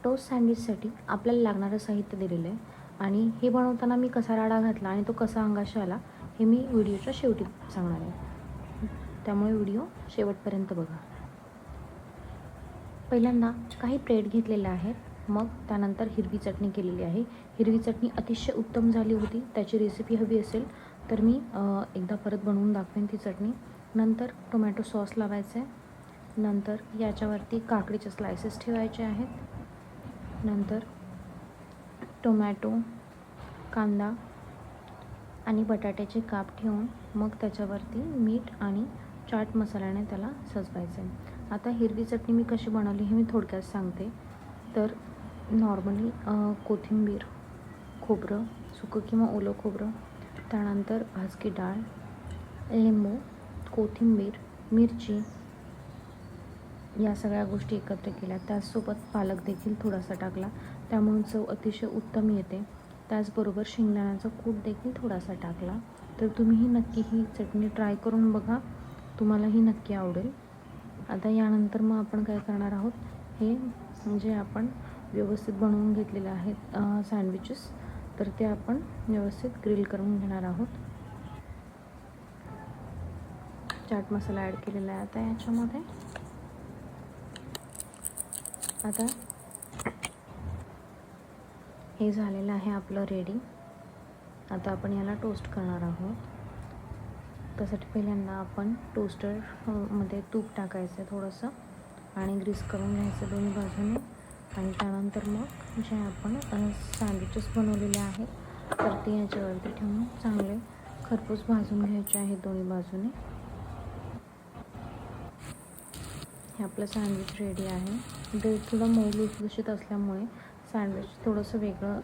Toast सँडविचसाठी आपल्याला लागणारं साहित्य दिलेलं आहे आणि हे बनवताना मी कसा राडा घातला आणि तो कसा अंगाशी आला हे मी व्हिडिओच्या शेवटी सांगणार आहे, त्यामुळे व्हिडिओ शेवटपर्यंत बघा. पहिल्यांदा काही ब्रेड घेतलेले आहेत, मग त्यानंतर हिरवी चटणी केलेली आहे. हिरवी चटणी अतिशय उत्तम झाली होती. त्याची रेसिपी हवी असेल तर मी एकदा परत बनवून दाखवेन ती चटणी. नंतर टोमॅटो सॉस लावायचा आहे. नंतर याच्यावरती काकडीचे स्लायसेस ठेवायचे आहेत. नंतर टोमॅटो, कांदा आणि बटाट्याचे काप ठेवून मग त्याच्यावरती मीठ आणि चाट मसाल्याने त्याला सजवायचं आहे. आता हिरवी चटणी मी कशी बनवली हे मी थोडक्यात सांगते. तर नॉर्मली कोथिंबीर, खोबरं, सुकं किंवा ओलं खोबरं, त्यानंतर भाजकी डाळ, लिंबू, कोथिंबीर, मिरची या सगळ्या गोष्टी एकत्र केल्या. त्याचसोबत पालक देखील थोडासा टाकला, त्यामुळे चव अतिशय उत्तम येते. त्याचबरोबर शेंगदाण्याचा कूट देखील थोडासा टाकला. तर तुम्हीही नक्की ही चटणी ट्राय करून बघा, तुम्हालाही नक्की आवडेल. आता यानंतर मग आपण काय करणार आहोत, हे जे आपण व्यवस्थित बनवून घेतलेले आहेत सँडविचेस, तर ते आपण व्यवस्थित ग्रिल करून घेणार आहोत. चाट मसाला ॲड केलेला आहे आता याच्यामध्ये. आता हे झालेलं आहे आपलं रेडी. आता आपण याला टोस्ट करणार आहोत. त्यासाठी पहिल्यांदा आपण टोस्टरमध्ये तूप टाकायचं आहे थोडंसं आणि ग्रीस करून घ्यायचं दोन्ही बाजूने. आणि त्यानंतर मग जे आपण सँडविचेस बनवलेले आहेत तर ते याच्यावरती ठेवून चांगले खरपूस भाजून घ्यायचे आहेत दोन्ही बाजूने. हे आपलं सँडविच रेडी आहे. ते थोडं मऊ लुसलुशीत असल्यामुळे सँडविच थोडंसं वेगळं